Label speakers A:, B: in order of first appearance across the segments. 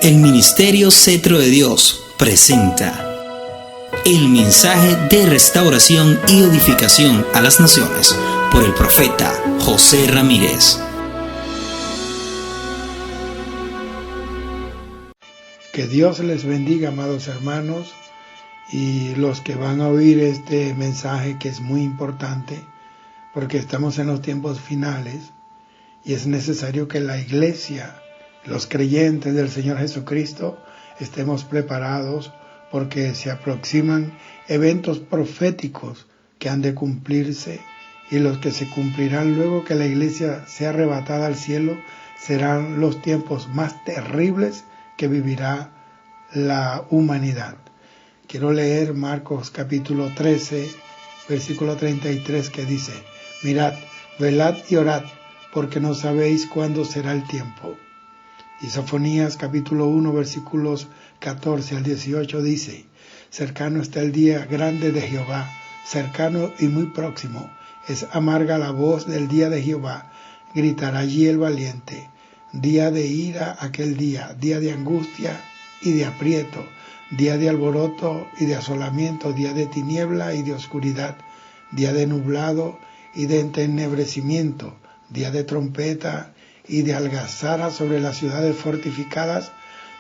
A: El Ministerio Cetro de Dios presenta el mensaje de restauración y edificación a las naciones por el profeta José Ramírez.
B: Que Dios les bendiga, amados hermanos, y los que van a oír este mensaje, que es muy importante, porque estamos en los tiempos finales y es necesario que la iglesia, los creyentes del Señor Jesucristo, estemos preparados, porque se aproximan eventos proféticos que han de cumplirse, y los que se cumplirán luego que la iglesia sea arrebatada al cielo serán los tiempos más terribles que vivirá la humanidad. Quiero leer Marcos capítulo 13, versículo 33, que dice: mirad, velad y orad, porque no sabéis cuándo será el tiempo. Y Sofonías capítulo 1, versículos 14 al 18 dice: cercano está el día grande de Jehová, cercano y muy próximo. Es amarga la voz del día de Jehová, gritará allí el valiente. Día de ira aquel día, día de angustia y de aprieto, día de alboroto y de asolamiento, día de tiniebla y de oscuridad, día de nublado y de entenebrecimiento, día de trompeta y de algazara sobre las ciudades fortificadas,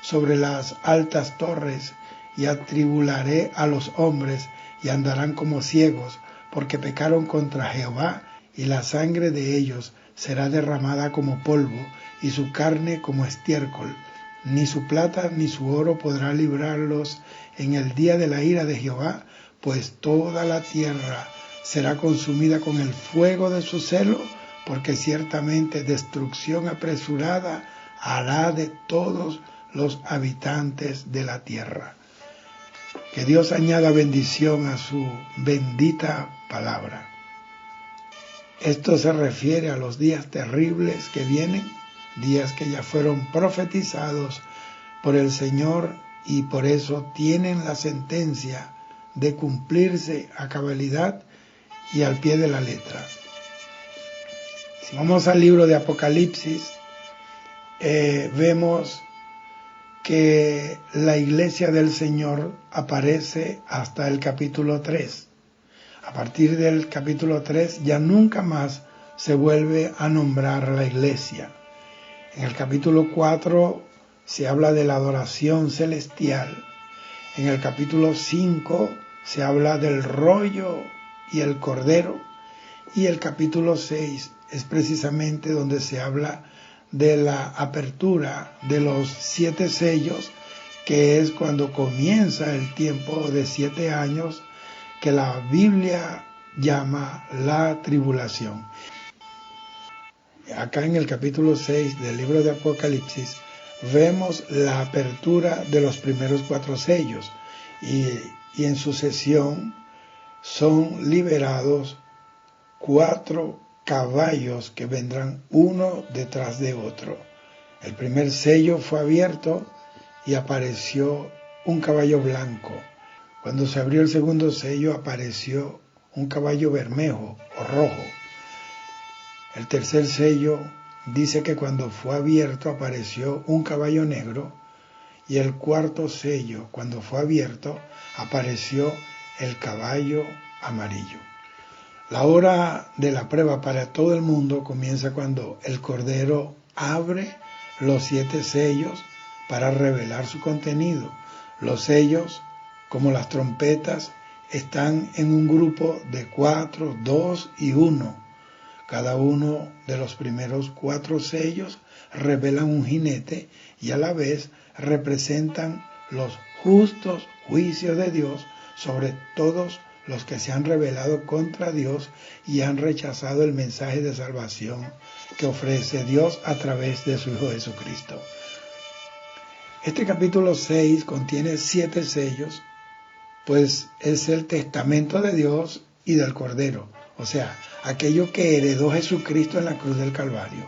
B: sobre las altas torres, y atribularé a los hombres, y andarán como ciegos, porque pecaron contra Jehová, y la sangre de ellos será derramada como polvo, y su carne como estiércol. Ni su plata ni su oro podrá librarlos en el día de la ira de Jehová, pues toda la tierra será consumida con el fuego de su celo, porque ciertamente destrucción apresurada hará de todos los habitantes de la tierra. Que Dios añada bendición a su bendita palabra. Esto se refiere a los días terribles que vienen, días que ya fueron profetizados por el Señor, y por eso tienen la sentencia de cumplirse a cabalidad y al pie de la letra. Si vamos al libro de Apocalipsis, vemos que la iglesia del Señor aparece hasta el capítulo 3. A partir del capítulo 3 ya nunca más se vuelve a nombrar la iglesia. En el capítulo 4 se habla de la adoración celestial. En el capítulo 5 se habla del rollo y el cordero. Y el capítulo 6 es precisamente donde se habla de la apertura de los 7 sellos, que es cuando comienza el tiempo de 7 años que la Biblia llama la tribulación. Acá en el capítulo 6 del libro de Apocalipsis vemos la apertura de los primeros 4 sellos, y en sucesión son liberados 4 caballos que vendrán uno detrás de otro. El primer sello fue abierto y apareció un caballo blanco. Cuando se abrió el segundo sello apareció un caballo bermejo o rojo. El tercer sello dice que cuando fue abierto apareció un caballo negro, y el cuarto sello, cuando fue abierto, apareció el caballo amarillo. La hora de la prueba para todo el mundo comienza cuando el Cordero abre los 7 sellos para revelar su contenido. Los sellos, como las trompetas, están en un grupo de 4, 2 y 1. Cada uno de los primeros 4 sellos revelan un jinete, y a la vez representan los justos juicios de Dios sobre todos los que se han rebelado contra Dios y han rechazado el mensaje de salvación que ofrece Dios a través de su Hijo Jesucristo. Este capítulo 6 contiene 7 sellos, pues es el testamento de Dios y del Cordero, o sea, aquello que heredó Jesucristo en la cruz del Calvario.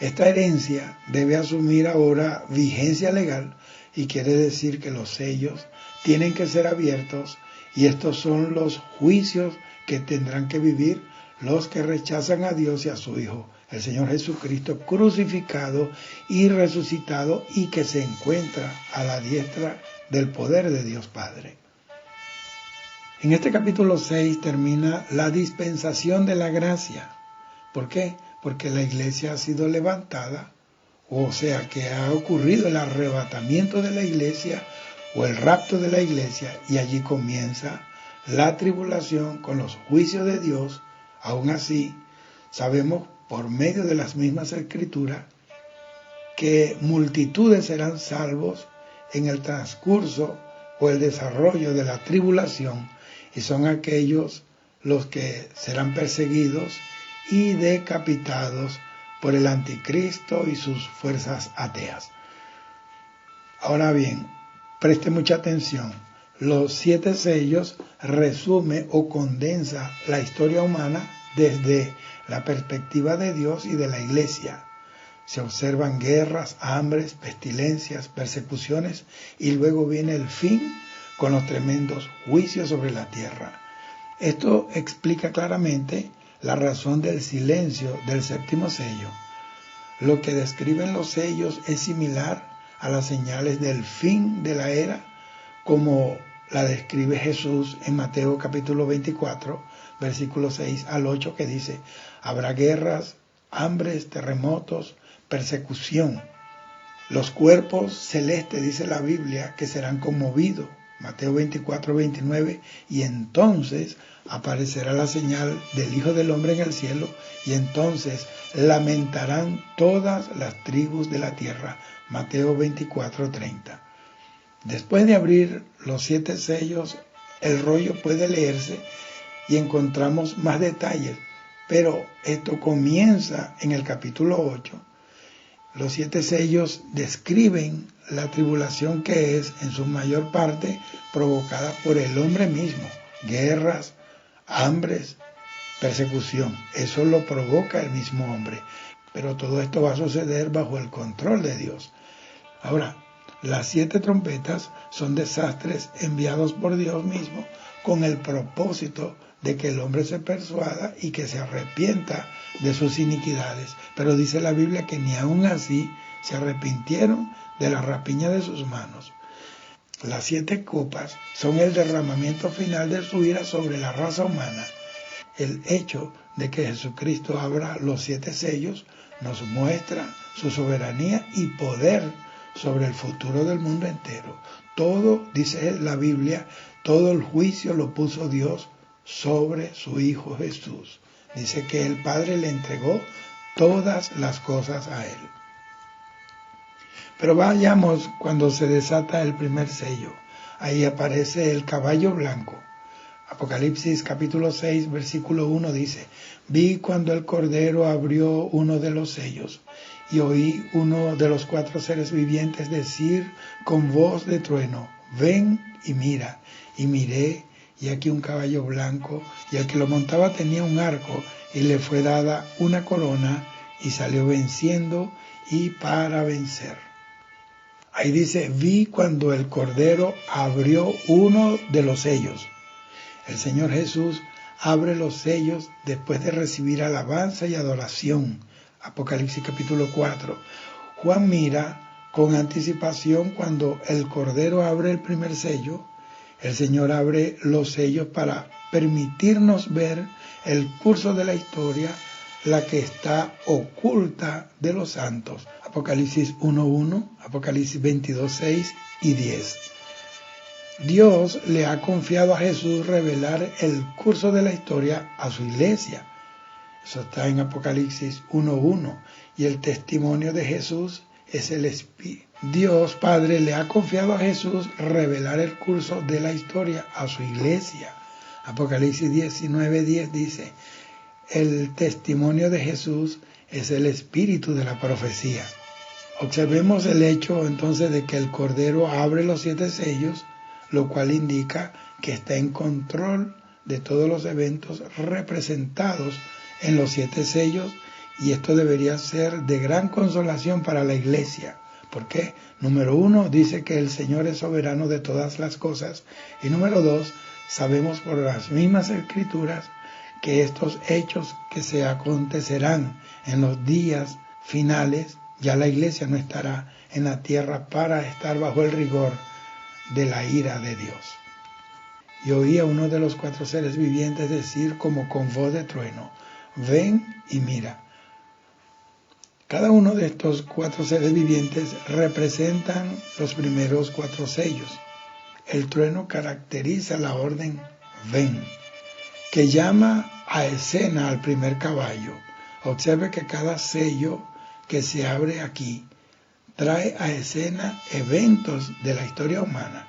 B: Esta herencia debe asumir ahora vigencia legal, y quiere decir que los sellos tienen que ser abiertos, y estos son los juicios que tendrán que vivir los que rechazan a Dios y a su Hijo, el Señor Jesucristo crucificado y resucitado y que se encuentra a la diestra del poder de Dios Padre. En este capítulo 6 termina la dispensación de la gracia. ¿Por qué? Porque la iglesia ha sido levantada, o sea que ha ocurrido el arrebatamiento de la iglesia o el rapto de la iglesia, y allí comienza la tribulación con los juicios de Dios. Aún así, sabemos por medio de las mismas escrituras que multitudes serán salvos en el transcurso o el desarrollo de la tribulación, y son aquellos los que serán perseguidos y decapitados por el anticristo y sus fuerzas ateas. Ahora bien, preste mucha atención. Los 7 sellos resume o condensa la historia humana desde la perspectiva de Dios y de la iglesia. Se observan guerras, hambres, pestilencias, persecuciones, y luego viene el fin con los tremendos juicios sobre la tierra. Esto explica claramente la razón del silencio del 7º sello. Lo que describen los sellos es similar a las señales del fin de la era, como la describe Jesús en Mateo capítulo 24, versículos 6 al 8, que dice: habrá guerras, hambres, terremotos, persecución. Los cuerpos celestes, dice la Biblia, que serán conmovidos. Mateo 24, 29, y entonces aparecerá la señal del Hijo del Hombre en el cielo, y entonces lamentarán todas las tribus de la tierra. Mateo 24, 30. Después de abrir los 7 sellos, el rollo puede leerse y encontramos más detalles, pero esto comienza en el capítulo 8. Los 7 sellos describen la tribulación, que es en su mayor parte provocada por el hombre mismo. Guerras, hambres, persecución. Eso lo provoca el mismo hombre. Pero todo esto va a suceder bajo el control de Dios. Ahora, las 7 trompetas son desastres enviados por Dios mismo con el propósito de que el hombre se persuada y que se arrepienta de sus iniquidades. Pero dice la Biblia que ni aun así se arrepintieron de la rapiña de sus manos. Las 7 copas son el derramamiento final de su ira sobre la raza humana. El hecho de que Jesucristo abra los 7 sellos nos muestra su soberanía y poder sobre el futuro del mundo entero. Todo, dice la Biblia, todo el juicio lo puso Dios sobre su Hijo Jesús. Dice que el Padre le entregó todas las cosas a él. Pero vayamos cuando se desata el primer sello. Ahí aparece el caballo blanco. Apocalipsis capítulo 6, versículo 1 dice: vi cuando el Cordero abrió uno de los sellos, y oí uno de los 4 seres vivientes decir con voz de trueno: ven y mira. Y miré, y aquí un caballo blanco, y el que lo montaba tenía un arco, y le fue dada una corona, y salió venciendo y para vencer. Ahí dice: vi cuando el Cordero abrió uno de los sellos. El Señor Jesús abre los sellos después de recibir alabanza y adoración. Apocalipsis capítulo 4. Juan mira con anticipación cuando el Cordero abre el primer sello. El Señor abre los sellos para permitirnos ver el curso de la historia, la que está oculta de los santos. Apocalipsis 1.1, Apocalipsis 22.6 y 10. Dios le ha confiado a Jesús revelar el curso de la historia a su iglesia. Eso está en Apocalipsis 1.1. Y el testimonio de Jesús es el Espíritu. Dios Padre le ha confiado a Jesús revelar el curso de la historia a su iglesia. Apocalipsis 19.10 dice: el testimonio de Jesús es el espíritu de la profecía. Observemos el hecho entonces de que el Cordero abre los 7 sellos, lo cual indica que está en control de todos los eventos representados en los 7 sellos, y esto debería ser de gran consolación para la iglesia. ¿Por qué? Número 1, dice que el Señor es soberano de todas las cosas, y número 2, sabemos por las mismas escrituras que estos hechos que se acontecerán en los días finales, ya la iglesia no estará en la tierra para estar bajo el rigor de la ira de Dios. Y oí a uno de los 4 seres vivientes decir como con voz de trueno: ven y mira. Cada uno de estos 4 seres vivientes representan los primeros 4 sellos. El trueno caracteriza la orden ven, que llama a escena al primer caballo. Observe que cada sello que se abre aquí trae a escena eventos de la historia humana.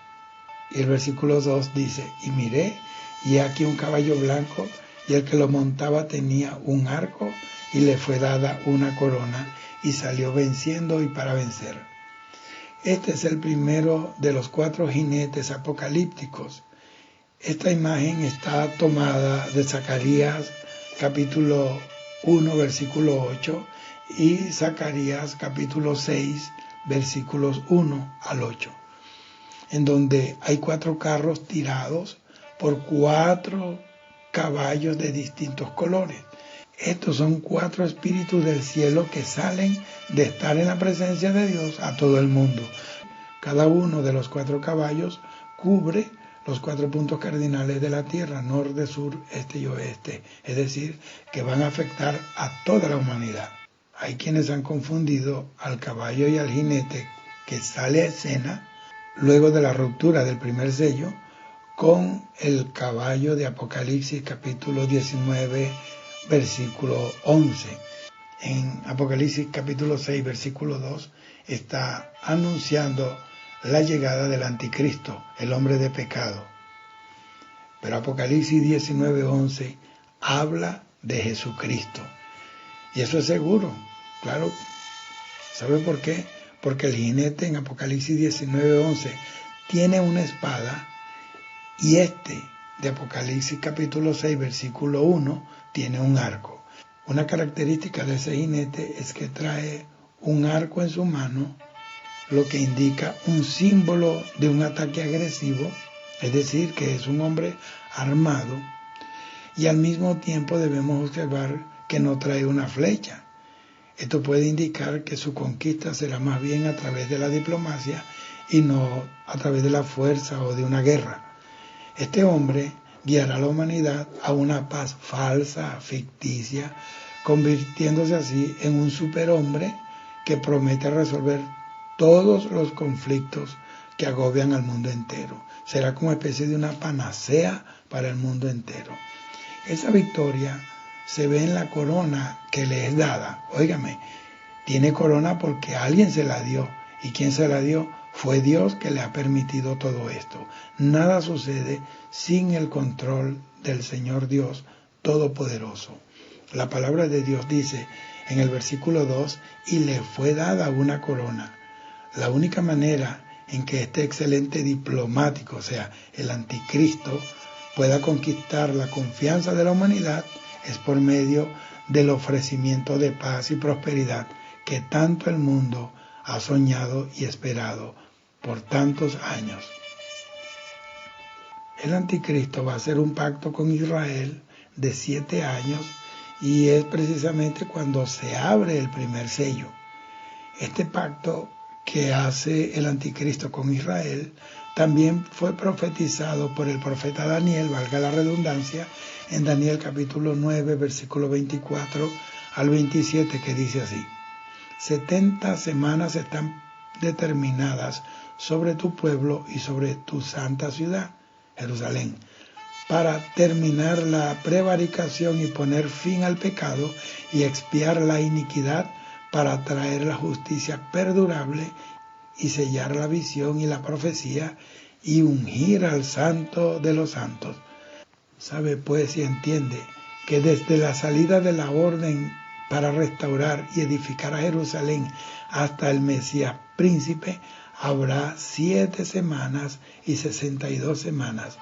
B: Y el versículo 2 dice: y miré, y aquí un caballo blanco, y el que lo montaba tenía un arco, y le fue dada una corona, y salió venciendo y para vencer. Este es el primero de los 4 jinetes apocalípticos. Esta imagen está tomada de Zacarías capítulo 1, versículo 8, y Zacarías capítulo 6, versículos 1 al 8. En donde hay 4 carros tirados por 4 caballos de distintos colores. Estos son 4 espíritus del cielo que salen de estar en la presencia de Dios a todo el mundo. Cada uno de los 4 caballos cubre los 4 puntos cardinales de la tierra: norte, sur, este y oeste. Es decir, que van a afectar a toda la humanidad. Hay quienes han confundido al caballo y al jinete que sale a escena luego de la ruptura del primer sello con el caballo de Apocalipsis capítulo 19, versículo 11. En Apocalipsis capítulo 6, versículo 2, está anunciando la llegada del anticristo, el hombre de pecado. Pero Apocalipsis 19, 11 habla de Jesucristo. Y eso es seguro, claro. ¿Sabe por qué? Porque el jinete en Apocalipsis 19, 11 tiene una espada, y este de Apocalipsis capítulo 6, versículo 1, tiene un arco. Una característica de ese jinete es que trae un arco en su mano, lo que indica un símbolo de un ataque agresivo, es decir, que es un hombre armado, y al mismo tiempo debemos observar que no trae una flecha. Esto puede indicar que su conquista será más bien a través de la diplomacia y no a través de la fuerza o de una guerra. Este hombre guiará a la humanidad a una paz falsa, ficticia, convirtiéndose así en un superhombre que promete resolver todos los conflictos que agobian al mundo entero. Será como especie de una panacea para el mundo entero. Esa victoria se ve en la corona que le es dada. Óigame, tiene corona porque alguien se la dio. ¿Y quién se la dio? Fue Dios que le ha permitido todo esto. Nada sucede sin el control del Señor Dios Todopoderoso. La palabra de Dios dice en el versículo 2, y le fue dada una corona. La única manera en que este excelente diplomático, o sea, el anticristo, pueda conquistar la confianza de la humanidad es por medio del ofrecimiento de paz y prosperidad que tanto el mundo ha soñado y esperado por tantos años. El anticristo va a hacer un pacto con Israel de 7 años y es precisamente cuando se abre el primer sello. Este pacto que hace el anticristo con Israel también fue profetizado por el profeta Daniel, valga la redundancia, en Daniel capítulo 9, versículo 24 al 27, que dice así: 70 semanas están determinadas sobre tu pueblo y sobre tu santa ciudad, Jerusalén, para terminar la prevaricación y poner fin al pecado y expiar la iniquidad, para traer la justicia perdurable y sellar la visión y la profecía y ungir al santo de los santos. Sabe pues y entiende que desde la salida de la orden para restaurar y edificar a Jerusalén hasta el Mesías príncipe habrá 7 semanas y 62 semanas.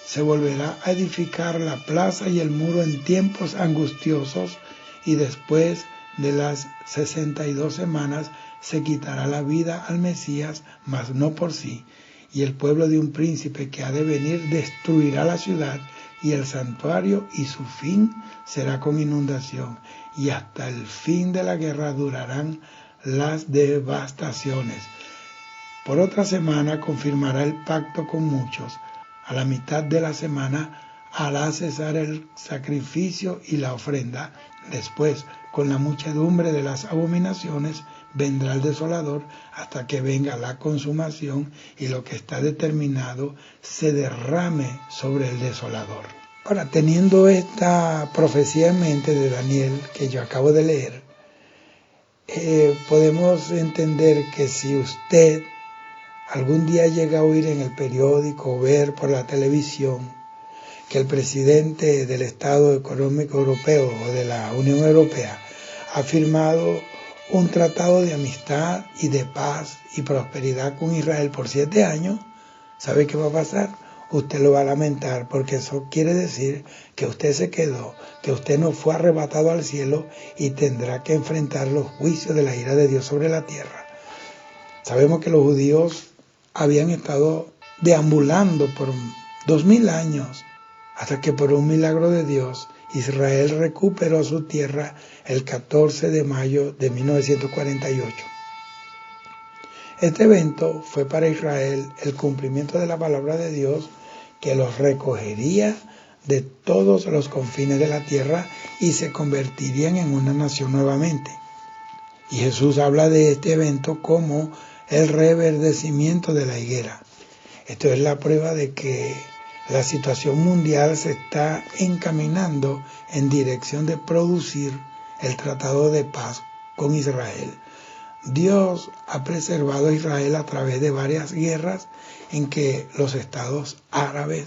B: Se volverá a edificar la plaza y el muro en tiempos angustiosos, y después de las 62 semanas se quitará la vida al Mesías, mas no por sí, y el pueblo de un príncipe que ha de venir destruirá la ciudad y el santuario, y su fin será con inundación, y hasta el fin de la guerra durarán las devastaciones. Por otra semana confirmará el pacto con muchos. A la mitad de la semana hará cesar el sacrificio y la ofrenda. Después, con la muchedumbre de las abominaciones, vendrá el desolador hasta que venga la consumación y lo que está determinado se derrame sobre el desolador. Ahora, teniendo esta profecía en mente de Daniel que yo acabo de leer, podemos entender que si usted algún día llega a oír en el periódico o ver por la televisión que el presidente del Estado Económico Europeo o de la Unión Europea ha firmado un tratado de amistad y de paz y prosperidad con Israel por 7 años, ¿sabe qué va a pasar? Usted lo va a lamentar, porque eso quiere decir que usted se quedó, que usted no fue arrebatado al cielo y tendrá que enfrentar los juicios de la ira de Dios sobre la tierra. Sabemos que los judíos habían estado deambulando por 2000 años, hasta que por un milagro de Dios, Israel recuperó su tierra el 14 de mayo de 1948. Este evento fue para Israel el cumplimiento de la palabra de Dios, que los recogería de todos los confines de la tierra y se convertirían en una nación nuevamente. Y Jesús habla de este evento como el reverdecimiento de la higuera. Esto es la prueba de que la situación mundial se está encaminando en dirección de producir el tratado de paz con Israel. Dios ha preservado a Israel a través de varias guerras en que los estados árabes,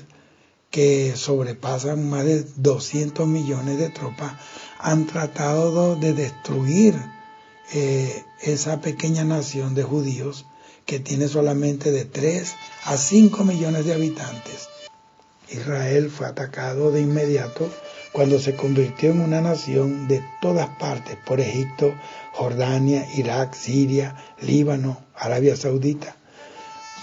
B: que sobrepasan más de 200 millones de tropas, han tratado de destruir esa pequeña nación de judíos que tiene solamente de 3 a 5 millones de habitantes. Israel fue atacado de inmediato cuando se convirtió en una nación de todas partes por Egipto, Jordania, Irak, Siria, Líbano, Arabia Saudita.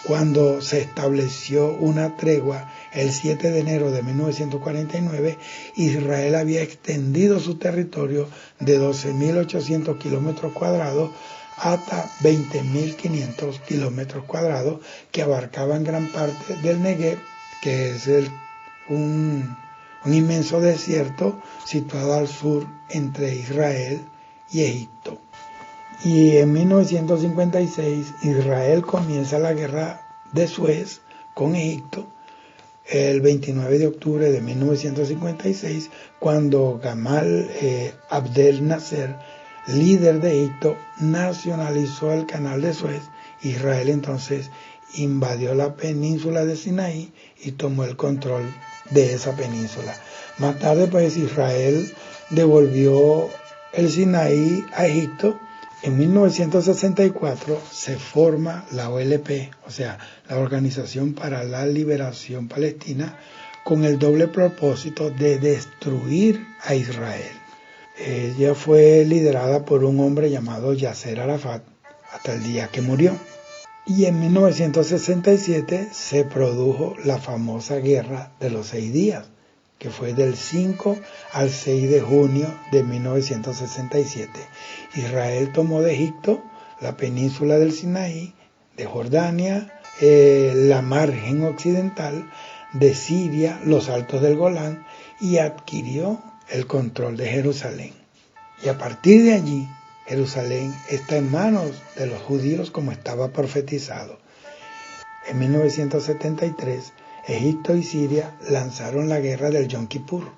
B: Cuando se estableció una tregua el 7 de enero de 1949, Israel había extendido su territorio de 12.800 kilómetros cuadrados hasta 20.500 kilómetros cuadrados, que abarcaban gran parte del Negev, que es un inmenso desierto situado al sur entre Israel y Egipto. Y en 1956 Israel comienza la guerra de Suez con Egipto el 29 de octubre de 1956, cuando Gamal Abdel Nasser, líder de Egipto, nacionalizó el canal de Suez. Israel entonces invadió la península de Sinaí y tomó el control de esa península. Más tarde, pues, Israel devolvió el Sinaí a Egipto. En 1964 se forma la OLP, o sea, la Organización para la Liberación Palestina, con el doble propósito de destruir a Israel. Ella fue liderada por un hombre llamado Yasser Arafat hasta el día que murió. Y en 1967 se produjo la famosa Guerra de los 6 días, que fue del 5 al 6 de junio de 1967. Israel tomó de Egipto la península del Sinaí, de Jordania, la margen occidental, de Siria, los altos del Golán, y adquirió el control de Jerusalén. Y a partir de allí, Jerusalén está en manos de los judíos como estaba profetizado. En 1973, Egipto y Siria lanzaron la guerra del Yom Kippur.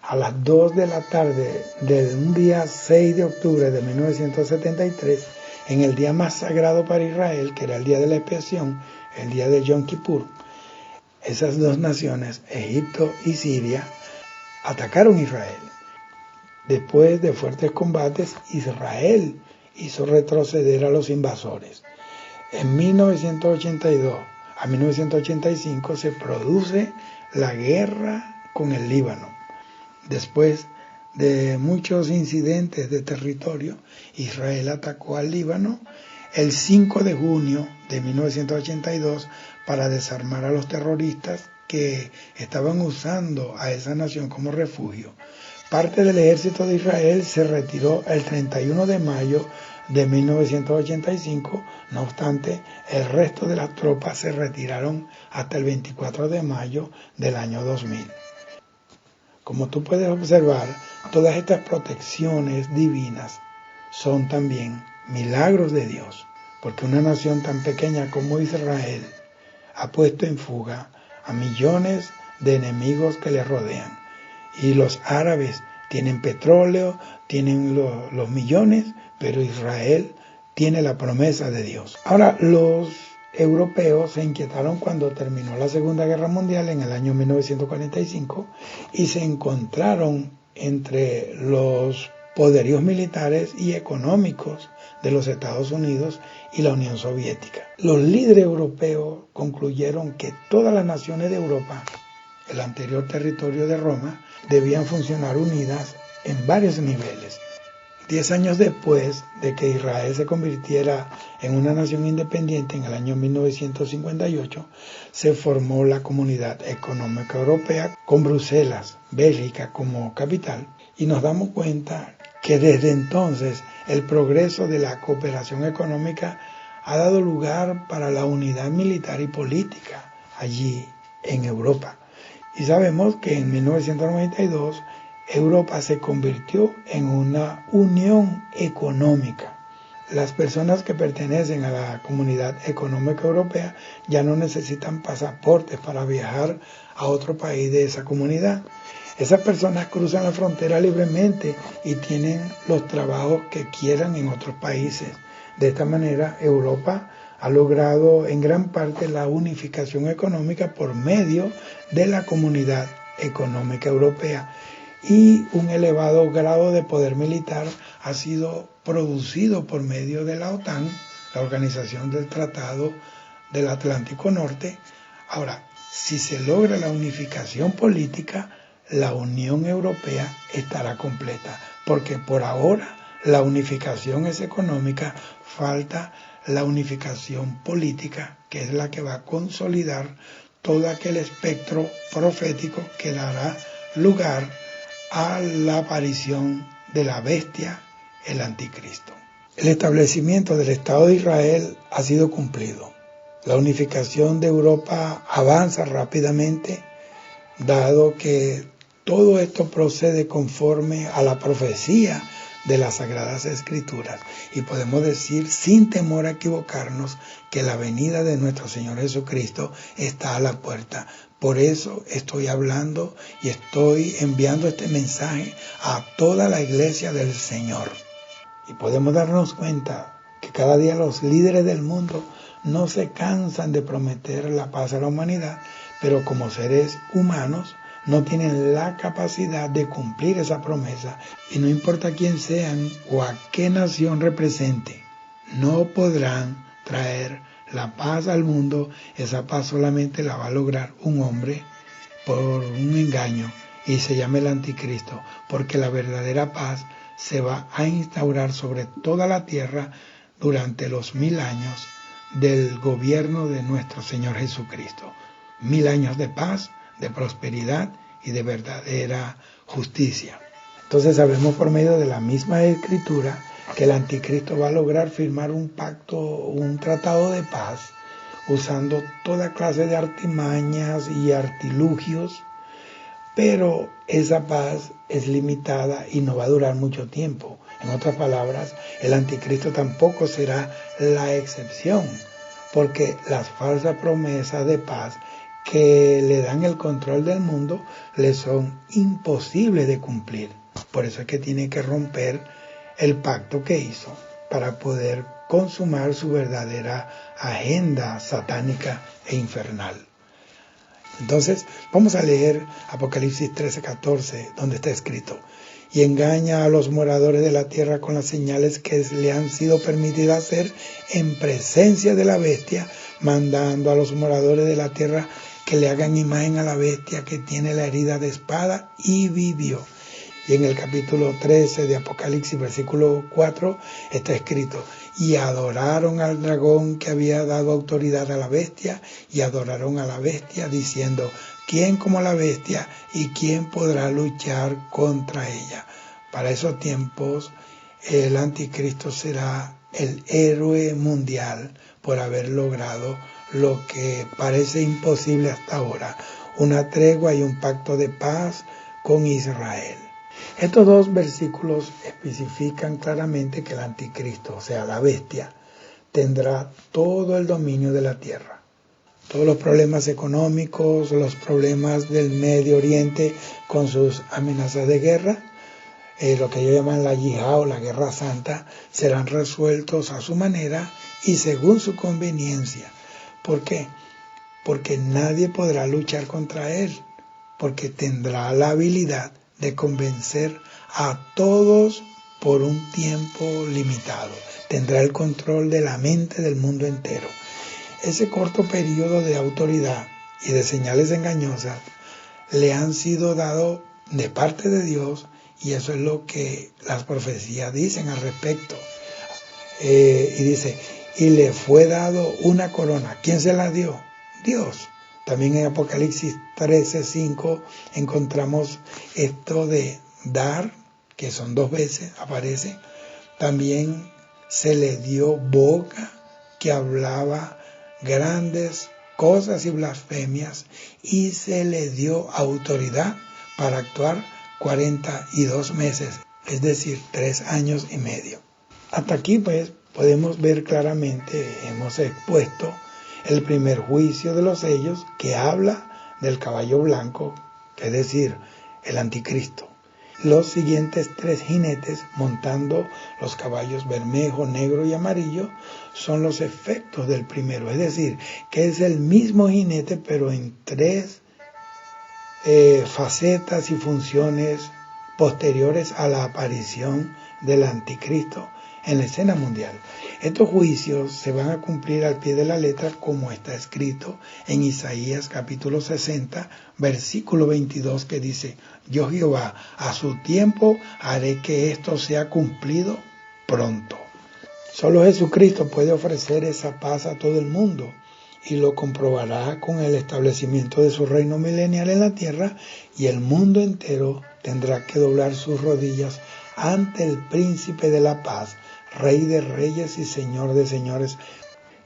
B: A las 2 de la tarde de un día 6 de octubre de 1973, en el día más sagrado para Israel, que era el día de la expiación, el día de Yom Kippur, esas dos naciones, Egipto y Siria, atacaron Israel. Después de fuertes combates, Israel hizo retroceder a los invasores. En 1982 a 1985 se produce la guerra con el Líbano. Después de muchos incidentes de territorio, Israel atacó al Líbano el 5 de junio de 1982 para desarmar a los terroristas que estaban usando a esa nación como refugio. Parte del ejército de Israel se retiró el 31 de mayo de 1985, no obstante, el resto de las tropas se retiraron hasta el 24 de mayo del año 2000. Como tú puedes observar, todas estas protecciones divinas son también milagros de Dios, porque una nación tan pequeña como Israel ha puesto en fuga a millones de enemigos que le rodean. Y los árabes tienen petróleo, tienen los millones, pero Israel tiene la promesa de Dios. Ahora, los europeos se inquietaron cuando terminó la Segunda Guerra Mundial en el año 1945 y se encontraron entre los poderíos militares y económicos de los Estados Unidos y la Unión Soviética. Los líderes europeos concluyeron que todas las naciones de Europa, el anterior territorio de Roma, debían funcionar unidas en varios niveles. 10 años después de que Israel se convirtiera en una nación independiente en el año 1958, se formó la Comunidad Económica Europea con Bruselas, Bélgica como capital, y nos damos cuenta que desde entonces el progreso de la cooperación económica ha dado lugar para la unidad militar y política allí en Europa. Y sabemos que en 1992 Europa se convirtió en una unión económica. Las personas que pertenecen a la Comunidad Económica Europea ya no necesitan pasaportes para viajar a otro país de esa comunidad. Esas personas cruzan la frontera libremente y tienen los trabajos que quieran en otros países. De esta manera, Europa ha logrado en gran parte la unificación económica por medio de la Comunidad Económica Europea. Y un elevado grado de poder militar ha sido producido por medio de la OTAN, la Organización del Tratado del Atlántico Norte. Ahora, si se logra la unificación política, la Unión Europea estará completa, porque por ahora la unificación es económica, falta la unificación política, que es la que va a consolidar todo aquel espectro profético que dará lugar a la aparición de la bestia, el anticristo. El establecimiento del Estado de Israel ha sido cumplido. La unificación de Europa avanza rápidamente, dado que todo esto procede conforme a la profecía de las Sagradas Escrituras. Y podemos decir, sin temor a equivocarnos, que la venida de nuestro Señor Jesucristo está a la puerta. Por eso estoy hablando y estoy enviando este mensaje a toda la iglesia del Señor. Y podemos darnos cuenta que cada día los líderes del mundo no se cansan de prometer la paz a la humanidad, pero como seres humanos no tienen la capacidad de cumplir esa promesa, y no importa quién sean o a qué nación represente, no podrán traer la paz al mundo. Esa paz solamente la va a lograr un hombre por un engaño, y se llama el anticristo, porque la verdadera paz se va a instaurar sobre toda la tierra durante los 1000 años del gobierno de nuestro Señor Jesucristo. 1000 años de paz, de prosperidad y de verdadera justicia. Entonces sabemos por medio de la misma Escritura que el anticristo va a lograr firmar un pacto, un tratado de paz, usando toda clase de artimañas y artilugios, pero esa paz es limitada y no va a durar mucho tiempo. En otras palabras, el anticristo tampoco será la excepción, porque las falsas promesas de paz que le dan el control del mundo le son imposibles de cumplir. Por eso es que tiene que romper el pacto que hizo para poder consumar su verdadera agenda satánica e infernal. Entonces, vamos a leer Apocalipsis 13:14, donde está escrito: y engaña a los moradores de la tierra con las señales que le han sido permitidas hacer en presencia de la bestia, mandando a los moradores de la tierra que le hagan imagen a la bestia que tiene la herida de espada y vivió. Y en el capítulo 13 de Apocalipsis, versículo 4, está escrito: y adoraron al dragón que había dado autoridad a la bestia, y adoraron a la bestia diciendo: ¿quién como la bestia y quién podrá luchar contra ella? Para esos tiempos el anticristo será el héroe mundial por haber logrado lo que parece imposible hasta ahora: una tregua y un pacto de paz con Israel. Estos dos versículos especifican claramente que el anticristo, o sea, la bestia, tendrá todo el dominio de la tierra. Todos los problemas económicos, los problemas del Medio Oriente con sus amenazas de guerra, lo que ellos llaman la yihad o la guerra santa, serán resueltos a su manera y según su conveniencia. ¿Por qué? Porque nadie podrá luchar contra él, porque tendrá la habilidad de convencer a todos por un tiempo limitado. Tendrá el control de la mente del mundo entero. Ese corto periodo de autoridad y de señales engañosas le han sido dados de parte de Dios, y eso es lo que las profecías dicen al respecto. Y dice, y le fue dado una corona. ¿Quién se la dio? Dios. También en Apocalipsis 13:5 encontramos esto de dar, que son 2 veces, aparece. También se le dio boca que hablaba grandes cosas y blasfemias, y se le dio autoridad para actuar 42 meses, es decir, 3 años y medio. Hasta aquí pues podemos ver claramente, hemos expuesto el primer juicio de los sellos, que habla del caballo blanco, es decir, el anticristo. Los siguientes 3 jinetes montando los caballos bermejo, negro y amarillo son los efectos del primero, es decir, que es el mismo jinete pero en 3 facetas y funciones posteriores a la aparición del anticristo en la escena mundial. Estos juicios se van a cumplir al pie de la letra, como está escrito en Isaías capítulo 60, versículo 22, que dice: yo Jehová, a su tiempo haré que esto sea cumplido pronto. Solo Jesucristo puede ofrecer esa paz a todo el mundo, y lo comprobará con el establecimiento de su reino milenial en la tierra, y el mundo entero tendrá que doblar sus rodillas ante el príncipe de la paz, Rey de reyes y Señor de señores.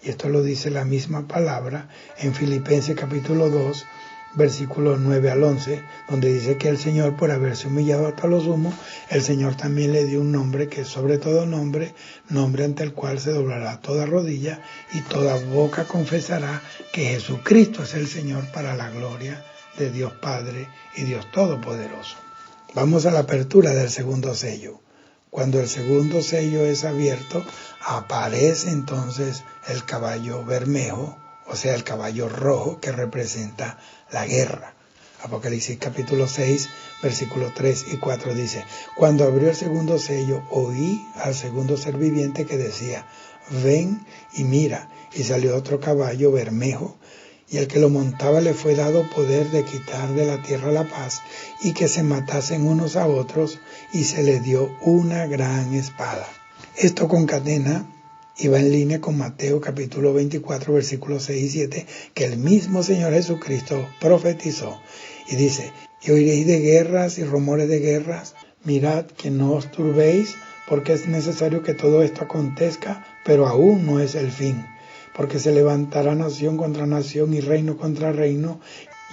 B: Y esto lo dice la misma palabra en Filipenses capítulo 2, versículos 9 al 11, donde dice que el Señor, por haberse humillado hasta lo sumo, el Señor también le dio un nombre que es sobre todo nombre, nombre ante el cual se doblará toda rodilla y toda boca confesará que Jesucristo es el Señor, para la gloria de Dios Padre y Dios Todopoderoso. Vamos a la apertura del segundo sello. Cuando el segundo sello es abierto, aparece entonces el caballo bermejo, o sea, el caballo rojo, que representa la guerra. Apocalipsis capítulo 6, versículos 3 y 4 dice: cuando abrió el segundo sello, oí al segundo ser viviente que decía: ven y mira. Y salió otro caballo bermejo, y el que lo montaba le fue dado poder de quitar de la tierra la paz, y que se matasen unos a otros, y se le dio una gran espada. Esto concatena y va en línea con Mateo capítulo 24, versículos 6 y 7, que el mismo Señor Jesucristo profetizó. Y dice: y oiréis de guerras y rumores de guerras, mirad que no os turbéis, porque es necesario que todo esto acontezca, pero aún no es el fin. Porque se levantará nación contra nación y reino contra reino,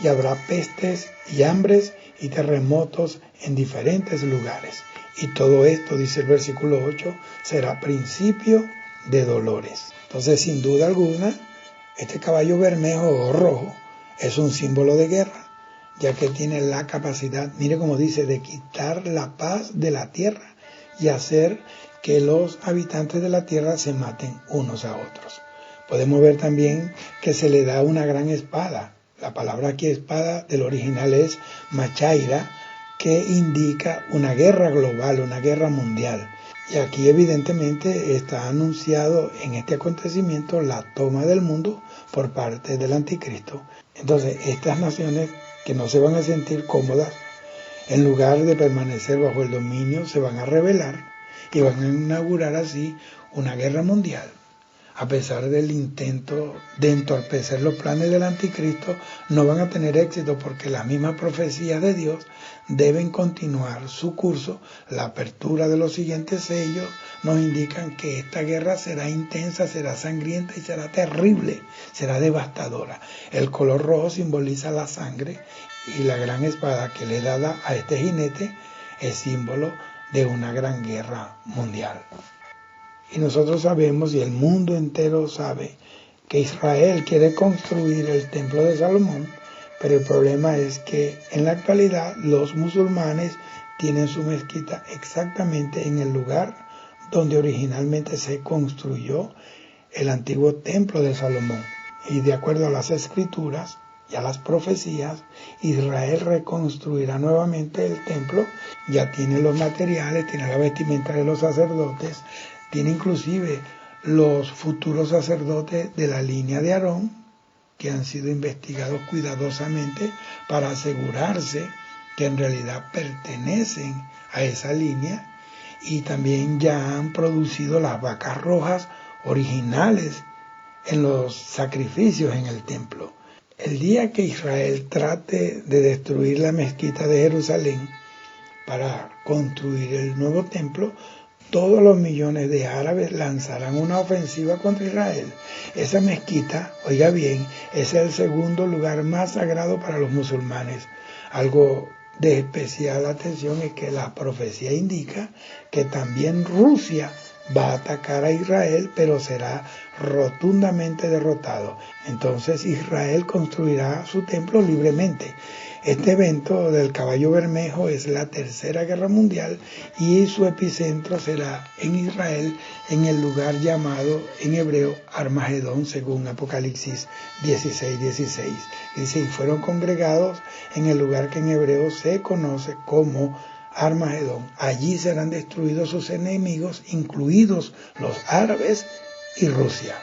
B: y habrá pestes y hambres y terremotos en diferentes lugares. Y todo esto, dice el versículo 8, será principio de dolores. Entonces, sin duda alguna, este caballo bermejo o rojo es un símbolo de guerra, ya que tiene la capacidad, mire cómo dice, de quitar la paz de la tierra y hacer que los habitantes de la tierra se maten unos a otros. Podemos ver también que se le da una gran espada. La palabra aquí espada del original es machaira, que indica una guerra global, una guerra mundial. Y aquí evidentemente está anunciado en este acontecimiento la toma del mundo por parte del anticristo. Entonces estas naciones que no se van a sentir cómodas, en lugar de permanecer bajo el dominio, se van a rebelar y van a inaugurar así una guerra mundial. A pesar del intento de entorpecer los planes del anticristo, no van a tener éxito porque las mismas profecías de Dios deben continuar su curso. La apertura de los siguientes sellos nos indican que esta guerra será intensa, será sangrienta y será terrible, será devastadora. El color rojo simboliza la sangre y la gran espada que le da a este jinete es símbolo de una gran guerra mundial. Y nosotros sabemos, y el mundo entero sabe, que Israel quiere construir el templo de Salomón, pero el problema es que en la actualidad los musulmanes tienen su mezquita exactamente en el lugar donde originalmente se construyó el antiguo templo de Salomón. Y de acuerdo a las escrituras y a las profecías, Israel reconstruirá nuevamente el templo, ya tiene los materiales, tiene la vestimenta de los sacerdotes, tiene inclusive los futuros sacerdotes de la línea de Aarón, que han sido investigados cuidadosamente para asegurarse que en realidad pertenecen a esa línea, y también ya han producido las vacas rojas originales en los sacrificios en el templo. El día que Israel trate de destruir la mezquita de Jerusalén para construir el nuevo templo, todos los millones de árabes lanzarán una ofensiva contra Israel. Esa mezquita, oiga bien, es el segundo lugar más sagrado para los musulmanes. Algo de especial atención es que la profecía indica que también Rusia va a atacar a Israel, pero será rotundamente derrotado. Entonces Israel construirá su templo libremente. Este evento del caballo bermejo es la Tercera Guerra Mundial y su epicentro será en Israel, en el lugar llamado en hebreo Armagedón, según Apocalipsis 16:16. Dice, y fueron congregados en el lugar que en hebreo se conoce como Armagedón. Allí serán destruidos sus enemigos, incluidos los árabes y Rusia.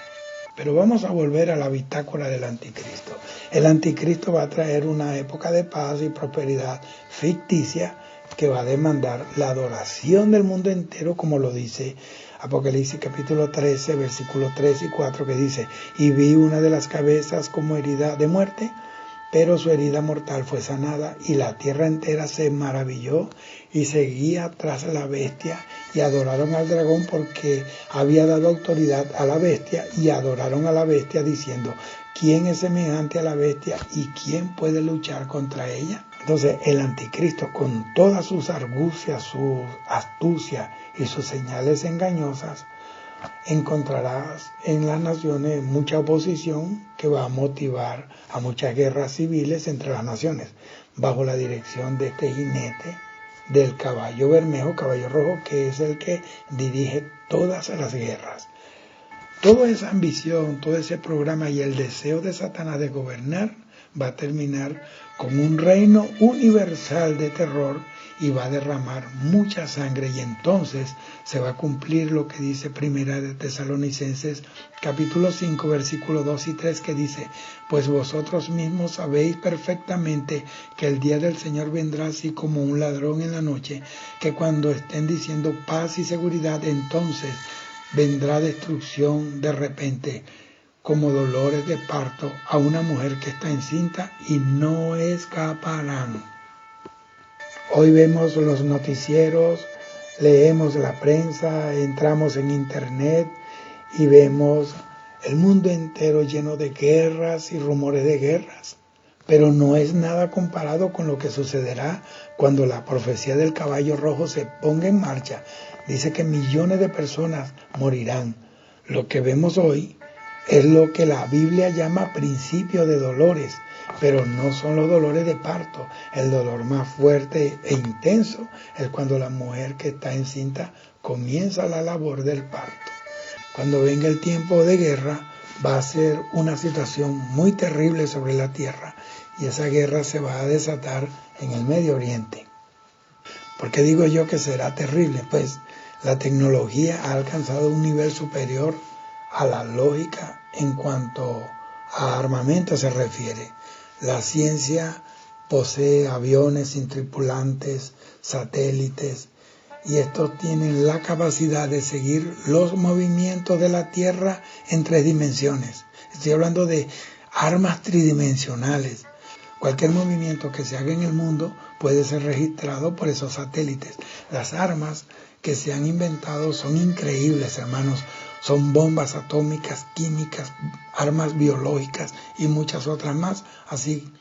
B: Pero vamos a volver a la bitácora del anticristo. El anticristo va a traer una época de paz y prosperidad ficticia que va a demandar la adoración del mundo entero, como lo dice Apocalipsis capítulo 13, versículos 3 y 4, que dice, y vi una de las cabezas como herida de muerte, pero su herida mortal fue sanada, y la tierra entera se maravilló y seguía tras la bestia, y adoraron al dragón porque había dado autoridad a la bestia, y adoraron a la bestia diciendo, ¿quién es semejante a la bestia y quién puede luchar contra ella? Entonces el anticristo, con todas sus argucias, su astucia y sus señales engañosas, encontrarás en las naciones mucha oposición que va a motivar a muchas guerras civiles entre las naciones, bajo la dirección de este jinete del caballo bermejo, caballo rojo, que es el que dirige todas las guerras. Toda esa ambición, todo ese programa y el deseo de Satanás de gobernar va a terminar con un reino universal de terror y va a derramar mucha sangre, y entonces se va a cumplir lo que dice Primera de Tesalonicenses capítulo 5 versículos 2 y 3, que dice, pues vosotros mismos sabéis perfectamente que el día del Señor vendrá así como un ladrón en la noche, que cuando estén diciendo paz y seguridad, entonces vendrá destrucción de repente, como dolores de parto a una mujer que está encinta, y no escaparán. Hoy vemos los noticieros, leemos la prensa, entramos en internet y vemos el mundo entero lleno de guerras y rumores de guerras. Pero no es nada comparado con lo que sucederá cuando la profecía del caballo rojo se ponga en marcha. Dice que millones de personas morirán. Lo que vemos hoy es lo que la Biblia llama principio de dolores, pero no son los dolores de parto. El dolor más fuerte e intenso es cuando la mujer que está encinta comienza la labor del parto. Cuando venga el tiempo de guerra, va a ser una situación muy terrible sobre la tierra, y esa guerra se va a desatar en el Medio Oriente. ¿Por qué digo yo que será terrible? Pues la tecnología ha alcanzado un nivel superior a la lógica en cuanto a armamento se refiere. La ciencia posee aviones sin tripulantes, satélites y estos tienen la capacidad de seguir los movimientos de la Tierra en 3 dimensiones. Estoy hablando de armas tridimensionales. Cualquier movimiento que se haga en el mundo puede ser registrado por esos satélites. Las armas que se han inventado son increíbles, hermanos. Son bombas atómicas, químicas, armas biológicas y muchas otras más. Así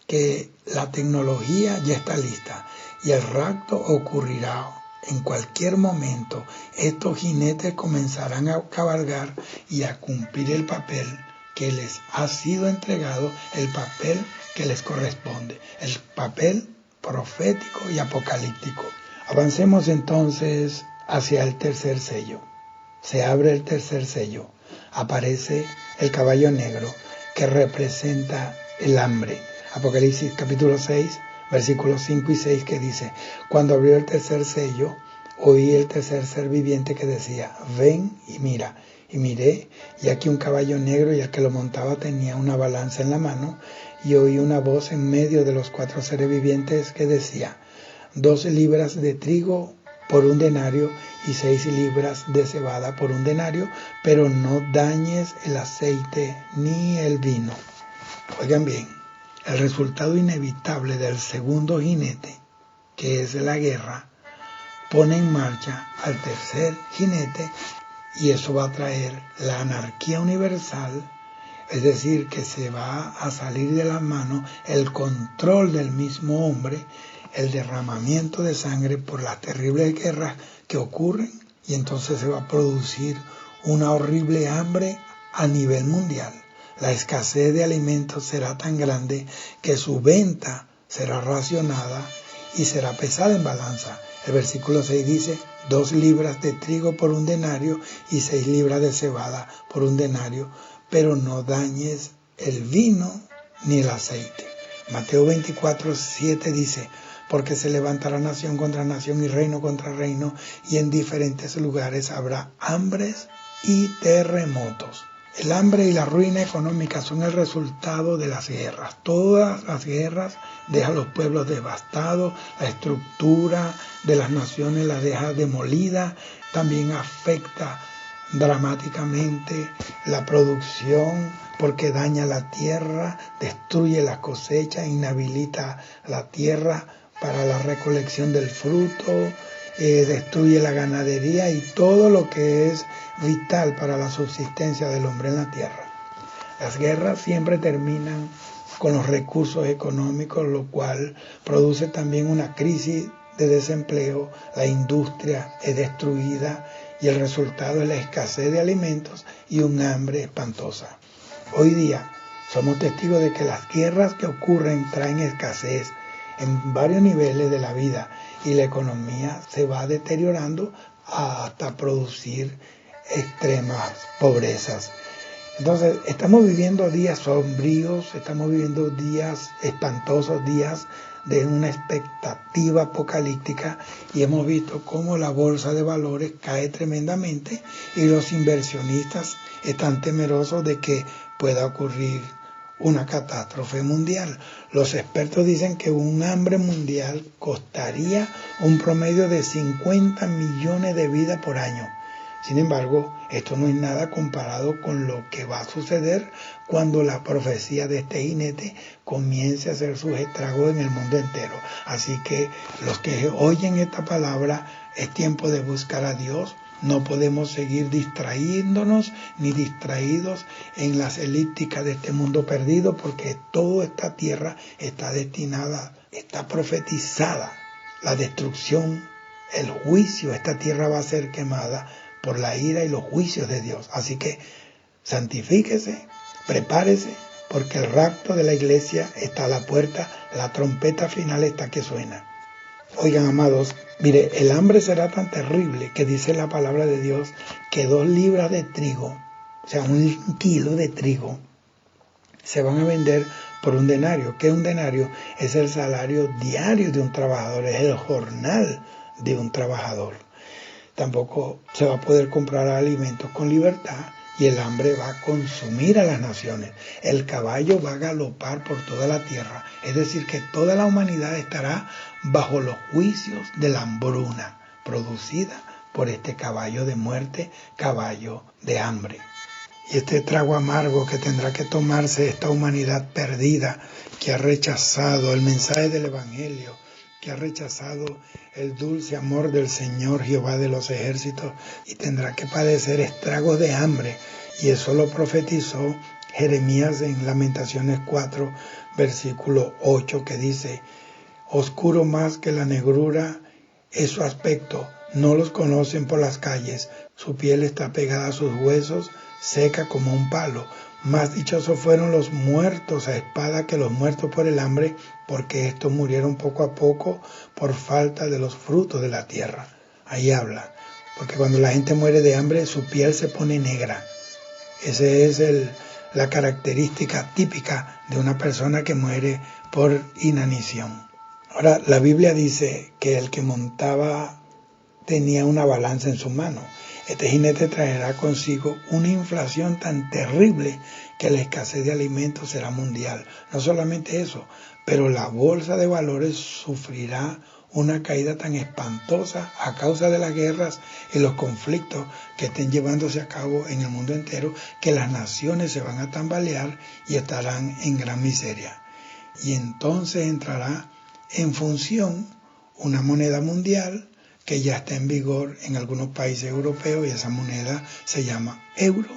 B: que la tecnología ya está lista y el rapto ocurrirá en cualquier momento. Estos jinetes comenzarán a cabalgar y a cumplir el papel que les ha sido entregado, el papel que les corresponde, el papel profético y apocalíptico. Avancemos entonces hacia el tercer sello. Se abre el tercer sello. Aparece el caballo negro que representa el hambre. Apocalipsis capítulo 6, versículos 5 y 6 que dice: cuando abrió el tercer sello, oí el tercer ser viviente que decía: ven y mira. Y miré, y aquí un caballo negro, y el que lo montaba tenía una balanza en la mano, y oí una voz en medio de los 4 seres vivientes que decía: 2 libras de trigo por 1 denario, y 6 libras de cebada por 1 denario, pero no dañes el aceite ni el vino. Oigan bien, el resultado inevitable del segundo jinete, que es la guerra, pone en marcha al tercer jinete, y eso va a traer la anarquía universal, es decir, que se va a salir de las manos el control del mismo hombre, el derramamiento de sangre por las terribles guerras que ocurren, y entonces se va a producir una horrible hambre a nivel mundial. La escasez de alimentos será tan grande que su venta será racionada y será pesada en balanza. El versículo 6 dice: 2 libras de trigo por 1 denario y 6 libras de cebada por 1 denario, pero no dañes el vino ni el aceite. Mateo 24, 7 dice: porque se levantará nación contra nación y reino contra reino, y en diferentes lugares habrá hambres y terremotos. El hambre y la ruina económica son el resultado de las guerras. Todas las guerras dejan a los pueblos devastados, la estructura de las naciones la deja demolida, también afecta dramáticamente la producción porque daña la tierra, destruye la cosecha, inhabilita la tierra para la recolección del fruto, destruye la ganadería y todo lo que es vital para la subsistencia del hombre en la tierra. Las guerras siempre terminan con los recursos económicos, lo cual produce también una crisis de desempleo, la industria es destruida y el resultado es la escasez de alimentos y un hambre espantosa. Hoy día somos testigos de que las guerras que ocurren traen escasez en varios niveles de la vida y la economía se va deteriorando hasta producir extremas pobrezas. Entonces, estamos viviendo días sombríos, estamos viviendo días espantosos, días de una expectativa apocalíptica, y hemos visto cómo la bolsa de valores cae tremendamente y los inversionistas están temerosos de que pueda ocurrir una catástrofe mundial. Los expertos dicen que un hambre mundial costaría un promedio de 50 millones de vidas por año. Sin embargo, esto no es nada comparado con lo que va a suceder cuando la profecía de este jinete comience a hacer sus estragos en el mundo entero. Así que los que oyen esta palabra, es tiempo de buscar a Dios. No podemos seguir distrayéndonos ni distraídos en las elípticas de este mundo perdido, porque toda esta tierra está destinada, está profetizada. La destrucción, el juicio, esta tierra va a ser quemada por la ira y los juicios de Dios. Así que santifíquese, prepárese, porque el rapto de la iglesia está a la puerta, la trompeta final está que suena. Oigan, amados, mire, el hambre será tan terrible que dice la palabra de Dios que 2 libras de trigo, o sea, 1 kilo de trigo, se van a vender por 1 denario. ¿Qué es 1 denario? Es el salario diario de un trabajador, es el jornal de un trabajador. Tampoco se va a poder comprar alimentos con libertad y el hambre va a consumir a las naciones. El caballo va a galopar por toda la tierra, es decir, que toda la humanidad estará bajo los juicios de la hambruna, producida por este caballo de muerte, caballo de hambre. Y este trago amargo que tendrá que tomarse esta humanidad perdida, que ha rechazado el mensaje del Evangelio, que ha rechazado el dulce amor del Señor Jehová de los ejércitos, y tendrá que padecer estragos de hambre. Y eso lo profetizó Jeremías en Lamentaciones 4, versículo 8, que dice: oscuro más que la negrura es su aspecto, no los conocen por las calles, su piel está pegada a sus huesos, seca como un palo. Más dichosos fueron los muertos a espada que los muertos por el hambre, porque estos murieron poco a poco por falta de los frutos de la tierra. Ahí habla, porque cuando la gente muere de hambre, su piel se pone negra. Esa es la característica típica de una persona que muere por inanición. Ahora, la Biblia dice que el que montaba tenía una balanza en su mano. Este jinete traerá consigo una inflación tan terrible que la escasez de alimentos será mundial. No solamente eso, pero la bolsa de valores sufrirá una caída tan espantosa a causa de las guerras y los conflictos que estén llevándose a cabo en el mundo entero, que las naciones se van a tambalear y estarán en gran miseria. Y entonces entrará en función una moneda mundial que ya está en vigor en algunos países europeos, y esa moneda se llama euro,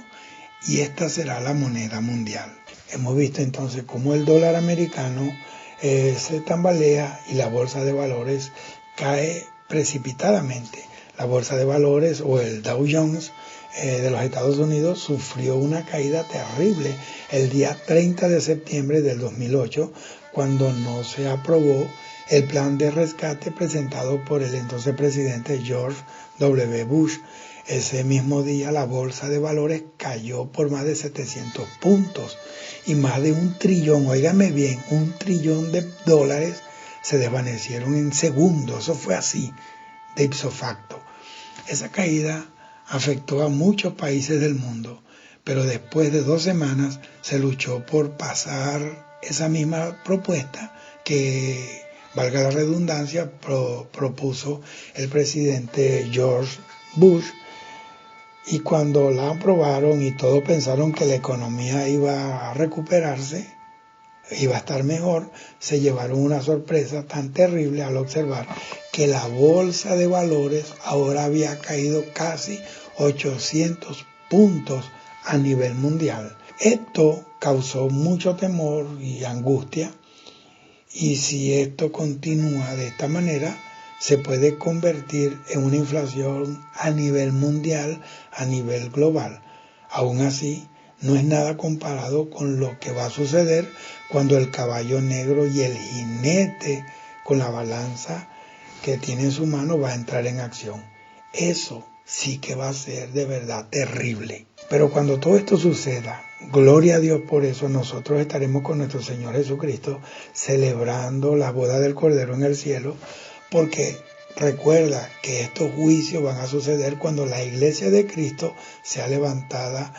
B: y esta será la moneda mundial. Hemos visto entonces cómo el dólar americano se tambalea y la bolsa de valores cae precipitadamente. La bolsa de valores, o el Dow Jones de los Estados Unidos, sufrió una caída terrible el día 30 de septiembre del 2008, cuando no se aprobó el plan de rescate presentado por el entonces presidente George W. Bush. Ese mismo día la bolsa de valores cayó por más de 700 puntos y más de 1 trillón, óigame bien, 1 trillón de dólares se desvanecieron en segundos. Eso fue así, de ipso facto. Esa caída afectó a muchos países del mundo, pero después de 2 semanas se luchó por pasar esa misma propuesta que, valga la redundancia, propuso el presidente George Bush. Y cuando la aprobaron y todos pensaron que la economía iba a recuperarse, iba a estar mejor, se llevaron una sorpresa tan terrible al observar que la bolsa de valores ahora había caído casi 800 puntos a nivel mundial. Esto causó mucho temor y angustia, y si esto continúa de esta manera, se puede convertir en una inflación a nivel mundial, a nivel global. Aún así, no es nada comparado con lo que va a suceder cuando el caballo negro y el jinete con la balanza que tiene en su mano va a entrar en acción. Eso sí que va a ser de verdad terrible. Pero cuando todo esto suceda, gloria a Dios por eso, nosotros estaremos con nuestro Señor Jesucristo celebrando la boda del Cordero en el cielo, porque recuerda que estos juicios van a suceder cuando la iglesia de Cristo sea levantada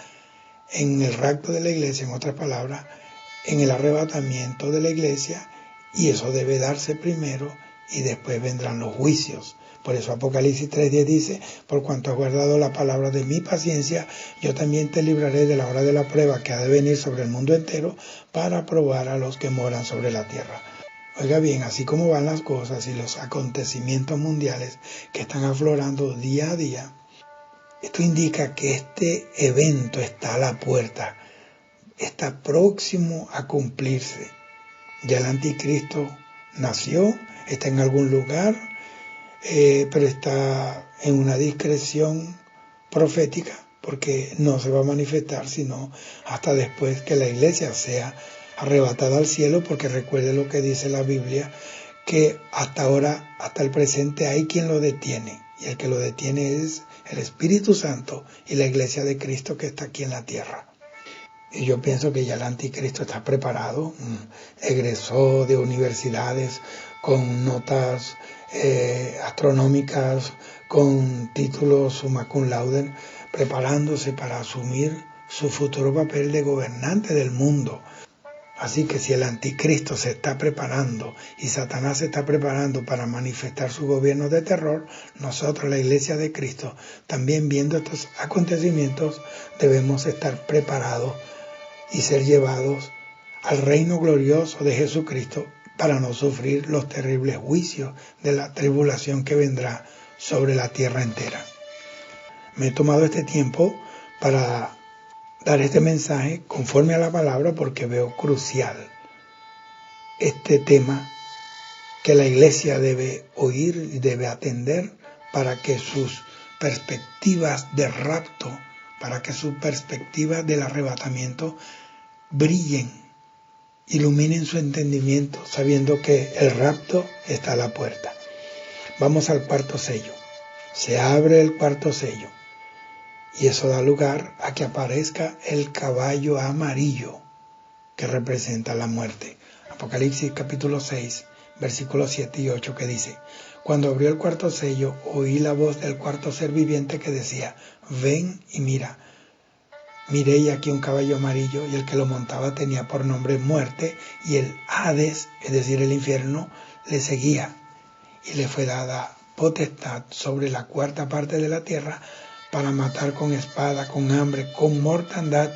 B: en el rapto de la iglesia, en otras palabras, en el arrebatamiento de la iglesia, y eso debe darse primero y después vendrán los juicios. Por eso Apocalipsis 3:10 dice: por cuanto has guardado la palabra de mi paciencia, yo también te libraré de la hora de la prueba que ha de venir sobre el mundo entero, para probar a los que moran sobre la tierra. Oiga bien, así como van las cosas y los acontecimientos mundiales que están aflorando día a día, esto indica que este evento está a la puerta, está próximo a cumplirse. Ya el anticristo nació, está en algún lugar, pero está en una discreción profética, porque no se va a manifestar sino hasta después que la iglesia sea arrebatada al cielo, porque recuerde lo que dice la Biblia, que hasta ahora, hasta el presente, hay quien lo detiene, y el que lo detiene es el Espíritu Santo y la iglesia de Cristo que está aquí en la tierra. Y yo pienso que ya el anticristo está preparado, egresó de universidades con notas astronómicas, con títulos summa cum laude, preparándose para asumir su futuro papel de gobernante del mundo. Así que si el anticristo se está preparando y Satanás se está preparando para manifestar su gobierno de terror, nosotros, la Iglesia de Cristo, también viendo estos acontecimientos, debemos estar preparados y ser llevados al reino glorioso de Jesucristo para no sufrir los terribles juicios de la tribulación que vendrá sobre la tierra entera. Me he tomado este tiempo para dar este mensaje conforme a la palabra porque veo crucial este tema que la iglesia debe oír y debe atender para que sus perspectivas de rapto, para que sus perspectivas del arrebatamiento brillen, iluminen su entendimiento, sabiendo que el rapto está a la puerta. Vamos al cuarto sello. Se abre el cuarto sello. Y eso da lugar a que aparezca el caballo amarillo que representa la muerte. Apocalipsis capítulo 6, versículos 7 y 8 que dice: Cuando abrió el cuarto sello, oí la voz del cuarto ser viviente que decía: ven y mira. Miré y aquí un caballo amarillo, y el que lo montaba tenía por nombre Muerte, y el Hades, es decir, el infierno, le seguía. Y le fue dada potestad sobre la cuarta parte de la tierra para matar con espada, con hambre, con mortandad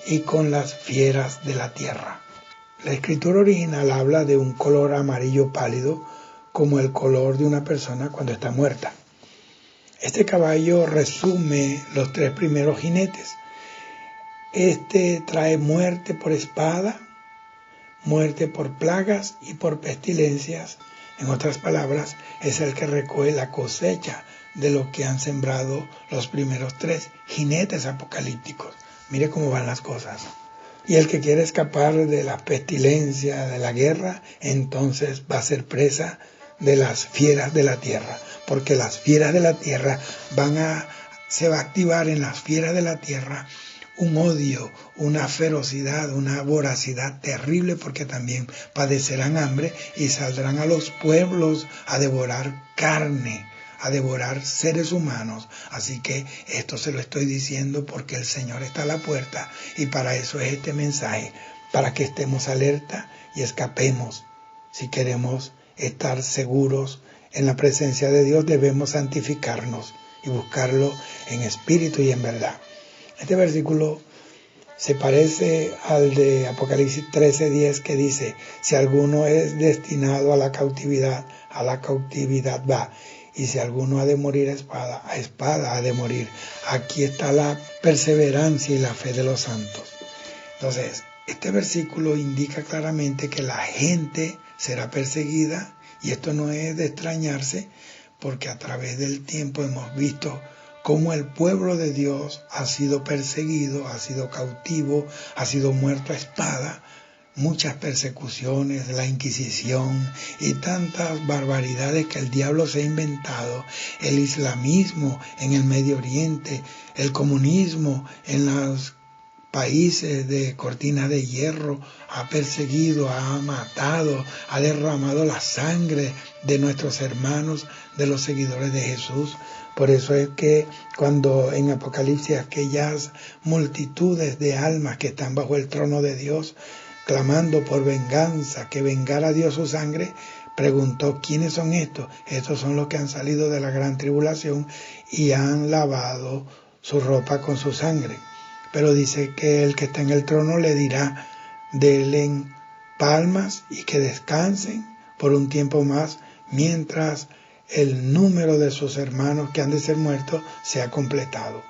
B: y con las fieras de la tierra. La escritura original habla de un color amarillo pálido, como el color de una persona cuando está muerta. Este caballo resume los tres primeros jinetes. Este trae muerte por espada, muerte por plagas y por pestilencias. En otras palabras, es el que recoge la cosecha de lo que han sembrado los primeros tres jinetes apocalípticos. Mire cómo van las cosas. Y el que quiere escapar de la pestilencia, de la guerra, entonces va a ser presa de las fieras de la tierra. Porque las fieras de la tierra se va a activar en las fieras de la tierra un odio, una ferocidad, una voracidad terrible, porque también padecerán hambre y saldrán a los pueblos a devorar carne, a devorar seres humanos. Así que esto se lo estoy diciendo porque el Señor está a la puerta, y para eso es este mensaje, para que estemos alerta y escapemos. Si queremos estar seguros en la presencia de Dios, debemos santificarnos y buscarlo en espíritu y en verdad. Este versículo se parece al de Apocalipsis 13:10 que dice: si alguno es destinado a la cautividad va. Y si alguno ha de morir a espada ha de morir. Aquí está la perseverancia y la fe de los santos. Entonces, este versículo indica claramente que la gente será perseguida, y esto no es de extrañarse, porque a través del tiempo hemos visto cómo el pueblo de Dios ha sido perseguido, ha sido cautivo, ha sido muerto a espada. Muchas persecuciones, la Inquisición y tantas barbaridades que el diablo se ha inventado, el islamismo en el Medio Oriente, el comunismo en los países de cortina de hierro, ha perseguido, ha matado, ha derramado la sangre de nuestros hermanos, de los seguidores de Jesús. Por eso es que cuando en Apocalipsis aquellas multitudes de almas que están bajo el trono de Dios, clamando por venganza, que vengara Dios su sangre, preguntó: ¿quiénes son estos? Estos son los que han salido de la gran tribulación y han lavado su ropa con su sangre. Pero dice que el que está en el trono le dirá: denle palmas y que descansen por un tiempo más, mientras el número de sus hermanos que han de ser muertos sea completado.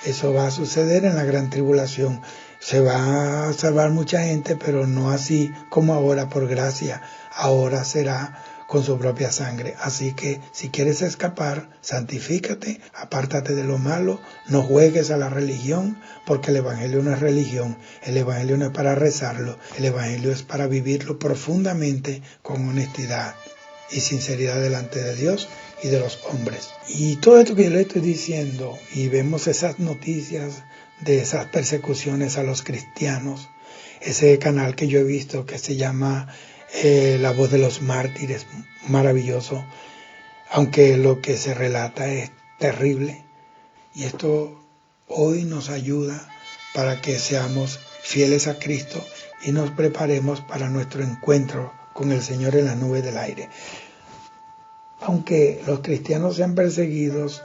B: Eso va a suceder en la gran tribulación. Se va a salvar mucha gente, pero no así como ahora por gracia. Ahora será con su propia sangre. Así que si quieres escapar, santifícate, apártate de lo malo, no juegues a la religión, porque el Evangelio no es religión. El Evangelio no es para rezarlo, el Evangelio es para vivirlo profundamente con honestidad y sinceridad delante de Dios y de los hombres. Y todo esto que yo le estoy diciendo, y vemos esas noticias de esas persecuciones a los cristianos, ese canal que yo he visto que se llama La Voz de los Mártires, maravilloso, aunque lo que se relata es terrible, y esto hoy nos ayuda para que seamos fieles a Cristo y nos preparemos para nuestro encuentro con el Señor en las nubes del aire. Aunque los cristianos sean perseguidos,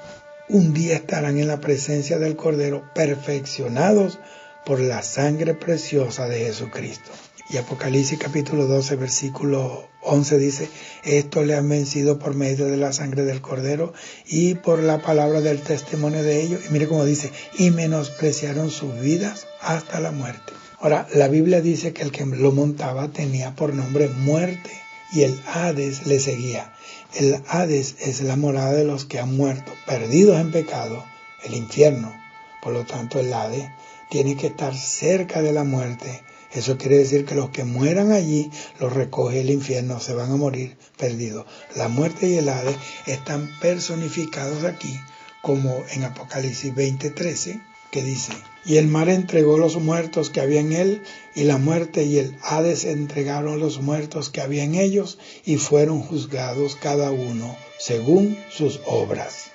B: un día estarán en la presencia del Cordero perfeccionados por la sangre preciosa de Jesucristo. Y Apocalipsis capítulo 12, versículo 11 dice, estos le han vencido por medio de la sangre del Cordero y por la palabra del testimonio de ellos. Y mire cómo dice, y menospreciaron sus vidas hasta la muerte. Ahora, la Biblia dice que el que lo montaba tenía por nombre muerte y el Hades le seguía. El Hades es la morada de los que han muerto, perdidos en pecado, el infierno. Por lo tanto, el Hades tiene que estar cerca de la muerte. Eso quiere decir que los que mueran allí los recoge el infierno, se van a morir perdidos. La muerte y el Hades están personificados aquí, como en Apocalipsis 20:13, que dice, y el mar entregó los muertos que había en él, y la muerte y el Hades entregaron los muertos que había en ellos, y fueron juzgados cada uno según sus obras.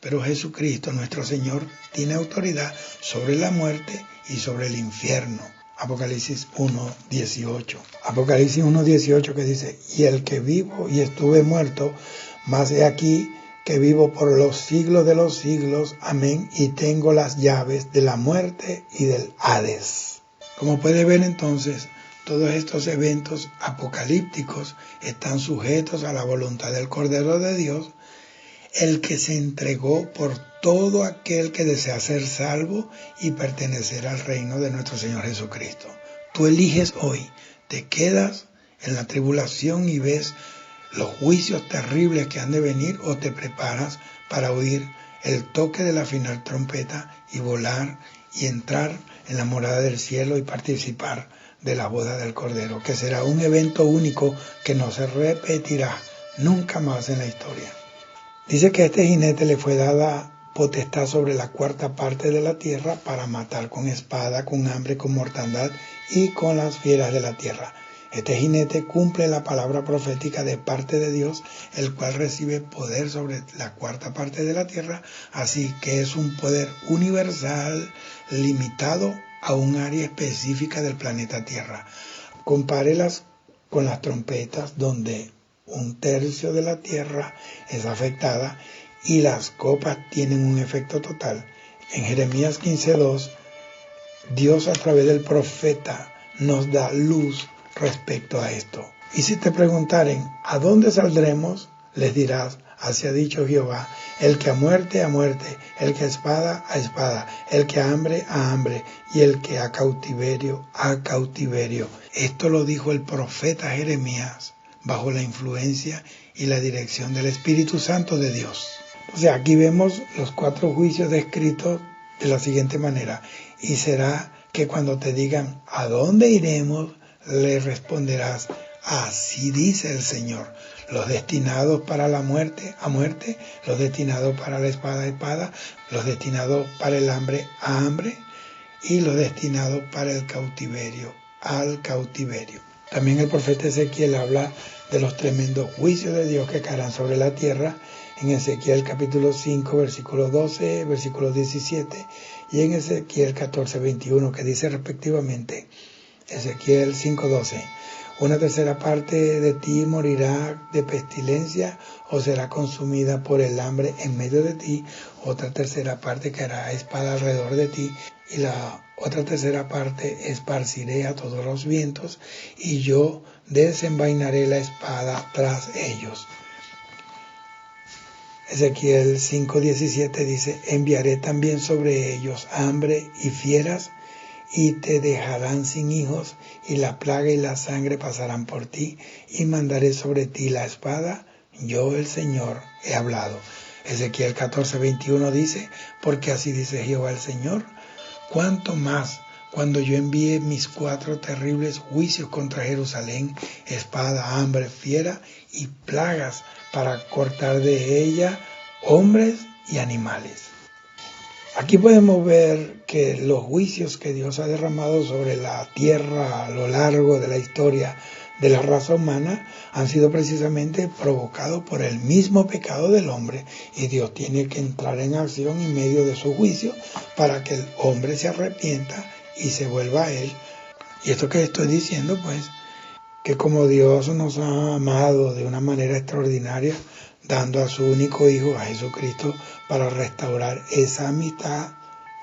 B: Pero Jesucristo, nuestro Señor, tiene autoridad sobre la muerte y sobre el infierno. Apocalipsis 1:18. Apocalipsis 1:18 que dice, y el que vivo y estuve muerto, mas he aquí que vivo por los siglos de los siglos, amén, y tengo las llaves de la muerte y del Hades. Como puede ver entonces, todos estos eventos apocalípticos están sujetos a la voluntad del Cordero de Dios, el que se entregó por todo aquel que desea ser salvo y pertenecer al reino de nuestro Señor Jesucristo. Tú eliges hoy, te quedas en la tribulación y ves los juicios terribles que han de venir, o te preparas para oír el toque de la final trompeta y volar y entrar en la morada del cielo y participar de la boda del Cordero, que será un evento único que no se repetirá nunca más en la historia. Dice que a este jinete le fue dada potestad sobre la cuarta parte de la tierra para matar con espada, con hambre, con mortandad y con las fieras de la tierra. Este jinete cumple la palabra profética de parte de Dios, el cual recibe poder sobre la cuarta parte de la tierra, así que es un poder universal, limitado a un área específica del planeta Tierra. Compárelas con las trompetas, donde 1/3 de la tierra es afectada y las copas tienen un efecto total. En Jeremías 15:2, Dios a través del profeta nos da luz respecto a esto. Y si te preguntaren, ¿a dónde saldremos? Les dirás, así ha dicho Jehová, el que a muerte, el que a espada, el que a hambre, y el que a cautiverio. Esto lo dijo el profeta Jeremías, bajo la influencia y la dirección del Espíritu Santo de Dios. Entonces aquí vemos los 4 juicios descritos de la siguiente manera. Y será que cuando te digan, ¿a dónde iremos?, le responderás, así dice el Señor. Los destinados para la muerte, a muerte; los destinados para la espada, a espada; los destinados para el hambre, a hambre; y los destinados para el cautiverio, al cautiverio. También el profeta Ezequiel habla de los tremendos juicios de Dios que caerán sobre la tierra, en Ezequiel capítulo 5, versículo 12, versículo 17, y en Ezequiel 14:21, que dice respectivamente, Ezequiel 5:12, 1/3 parte de ti morirá de pestilencia o será consumida por el hambre en medio de ti, otra 1/3 parte caerá a espada alrededor de ti, y la otra 1/3 parte esparciré a todos los vientos, y yo desenvainaré la espada tras ellos. Ezequiel 5:17 dice, enviaré también sobre ellos hambre y fieras, y te dejarán sin hijos, y la plaga y la sangre pasarán por ti, y mandaré sobre ti la espada, yo el Señor he hablado. Ezequiel 14:21 dice, porque así dice Jehová el Señor, cuánto más cuando yo envíe mis 4 terribles juicios contra Jerusalén, espada, hambre, fiera y plagas, para cortar de ella hombres y animales. Aquí podemos ver que los juicios que Dios ha derramado sobre la tierra a lo largo de la historia de la raza humana han sido precisamente provocados por el mismo pecado del hombre, y Dios tiene que entrar en acción en medio de su juicio para que el hombre se arrepienta y se vuelva a Él. Y esto que estoy diciendo, pues, que como Dios nos ha amado de una manera extraordinaria, dando a su único Hijo, a Jesucristo, para restaurar esa amistad,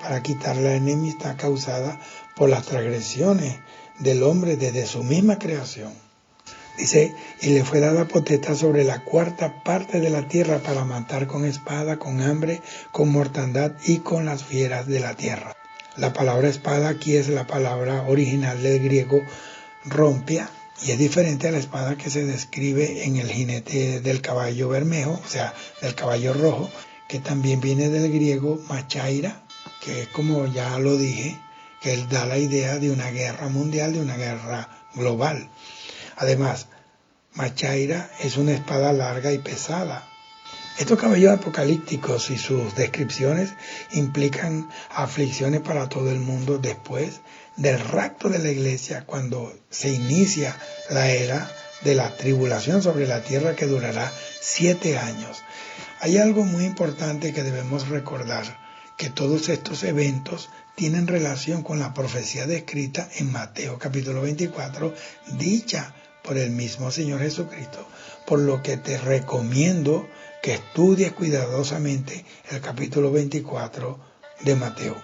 B: para quitar la enemistad causada por las transgresiones del hombre desde su misma creación. Dice, y le fue dada potestad sobre la cuarta parte de la tierra para matar con espada, con hambre, con mortandad y con las fieras de la tierra. La palabra espada aquí es la palabra original del griego rompia, y es diferente a la espada que se describe en el jinete del caballo bermejo, o sea, del caballo rojo, que también viene del griego machaira, que es, como ya lo dije, que él da la idea de una guerra mundial, de una guerra global. Además, machaira es una espada larga y pesada. Estos caballos apocalípticos y sus descripciones implican aflicciones para todo el mundo después del rapto de la iglesia, cuando se inicia la era de la tribulación sobre la tierra que durará 7 años. Hay algo muy importante que debemos recordar, que todos estos eventos tienen relación con la profecía descrita en Mateo capítulo 24, dicha por el mismo Señor Jesucristo, por lo que te recomiendo que estudies cuidadosamente el capítulo 24 de Mateo.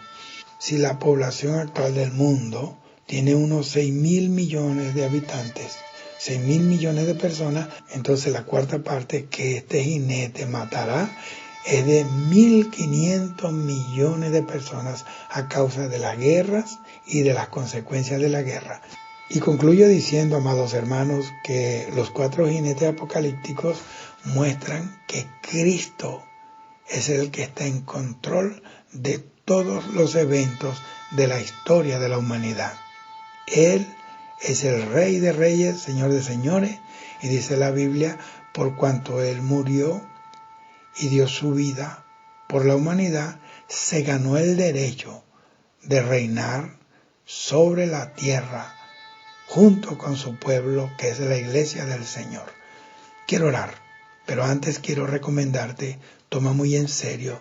B: Si la población actual del mundo tiene unos 6.000 millones de habitantes, 6.000 millones de personas, entonces la cuarta parte que este jinete matará es de 1.500 millones de personas a causa de las guerras y de las consecuencias de la guerra. Y concluyo diciendo, amados hermanos, que los 4 jinetes apocalípticos muestran que Cristo es el que está en control de todos los eventos de la historia de la humanidad. Él es el Rey de Reyes, Señor de Señores, y dice la Biblia, por cuanto Él murió y dio su vida por la humanidad, se ganó el derecho de reinar sobre la tierra junto con su pueblo, que es la iglesia del Señor. Quiero orar, pero antes quiero recomendarte, toma muy en serio,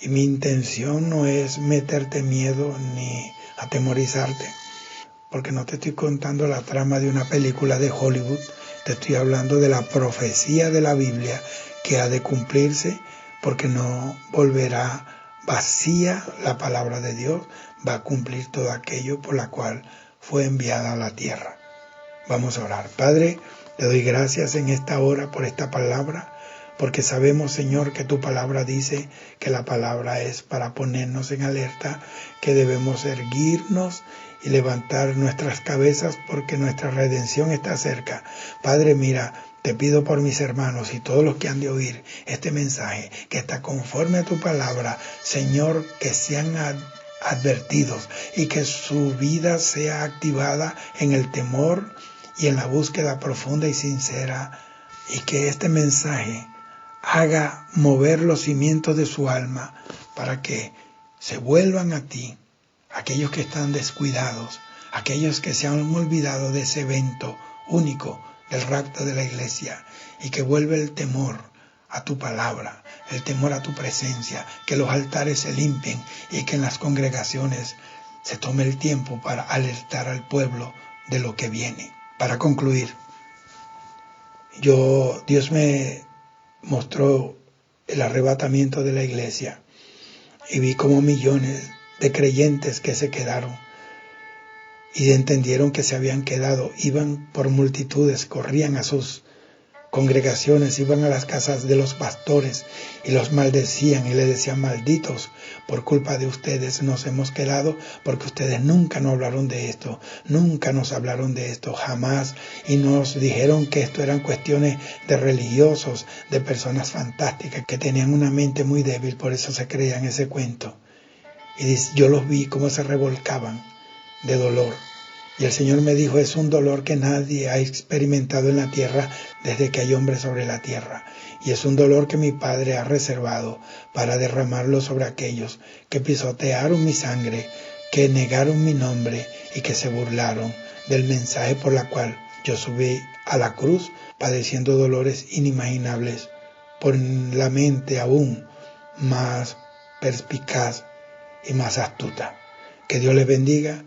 B: y mi intención no es meterte miedo ni atemorizarte, porque no te estoy contando la trama de una película de Hollywood, te estoy hablando de la profecía de la Biblia que ha de cumplirse, porque no volverá vacía la palabra de Dios, va a cumplir todo aquello por la cual fue enviada a la tierra. Vamos a orar. Padre, te doy gracias en esta hora por esta palabra, porque sabemos, Señor, que tu palabra dice que la palabra es para ponernos en alerta, que debemos erguirnos y levantar nuestras cabezas porque nuestra redención está cerca. Padre, mira, te pido por mis hermanos y todos los que han de oír este mensaje, que está conforme a tu palabra, Señor, que sean advertidos y que su vida sea activada en el temor y en la búsqueda profunda y sincera, y que este mensaje haga mover los cimientos de su alma para que se vuelvan a ti, aquellos que están descuidados, aquellos que se han olvidado de ese evento único del rapto de la iglesia, y que vuelva el temor a tu palabra, el temor a tu presencia, que los altares se limpien y que en las congregaciones se tome el tiempo para alertar al pueblo de lo que viene. Para concluir, Dios me mostró el arrebatamiento de la iglesia y vi como millones de creyentes que se quedaron y entendieron que se habían quedado, iban por multitudes, corrían a sus congregaciones, iban a las casas de los pastores y los maldecían y les decían: malditos, por culpa de ustedes nos hemos quedado, porque ustedes nunca nos hablaron de esto, nunca nos hablaron de esto, jamás, y nos dijeron que esto eran cuestiones de religiosos, de personas fantásticas que tenían una mente muy débil, por eso se creían ese cuento. Y yo los vi cómo se revolcaban de dolor. Y el Señor me dijo: es un dolor que nadie ha experimentado en la tierra desde que hay hombres sobre la tierra. Y es un dolor que mi Padre ha reservado para derramarlo sobre aquellos que pisotearon mi sangre, que negaron mi nombre y que se burlaron del mensaje por la cual yo subí a la cruz, padeciendo dolores inimaginables por la mente aún más perspicaz y más astuta. Que Dios les bendiga